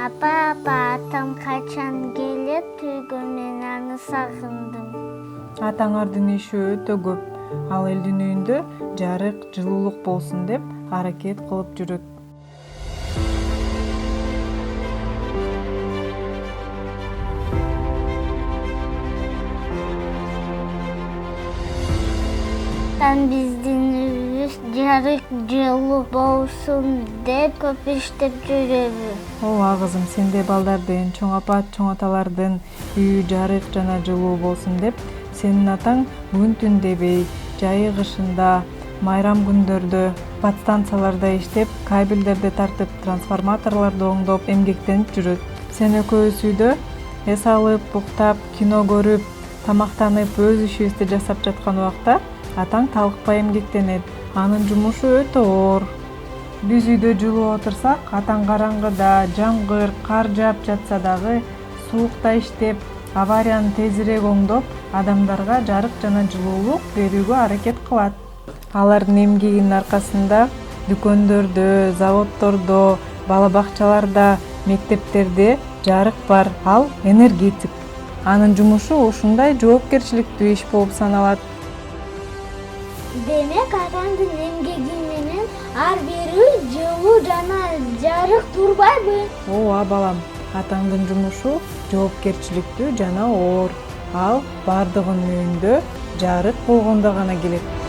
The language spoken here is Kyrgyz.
Апа, атам качан келет? Түйгөнүн аны сагындым. Атаңардын иши өтө көп. Ал элдин үйүндө жарык, жылуулук болсун деп аракет кылып жүрөт. Биздин үйүбүз жарык, жылуу болсун деп көп иштеп жүрөбүз. Ооба кызым, сендей балдардын, чоң апа, чоң аталардын үйү жарык жана жылуу болсун деп сенин атаң күн-түн дебей, жайы кышында, майрам күндөрдө подстанцияларда иштеп, кабелдерди тартып, трансформаторлорду оңдоп, эмгектенип жүрөт. Сен экөөбүз үйдө эс алып, уктап, кино көрүп, тамактанып, өз ишибизди жасап жаткан убакта атаң талыкпай эмгектенет. Анын жумушу өтө оор. Биз үйдө жылуу отурсак, атаң караңгыда, жамгыр, кар жаап жатса дагы суукта иштеп, аварияны тезирээк оңдоп, адамдарга жарык жана жылуулук берүүгө аракет кылат. Алардын эмгегинин аркасында дүкөндөрдө, заводдордо, бала бакчаларда, мектептерде жарык бар. Ал энергетик. Анын жумушу ушундай жоопкерчиликтүү иш болуп саналат. Демек, атамдын эмгеги менен ар бир үй жылуу жана жарык турбайбы? Ооба балам, атаңдын жумушу жоопкерчиликтүү жана оор. Ал бардыгынын үйүндө жарык болгондо гана келет.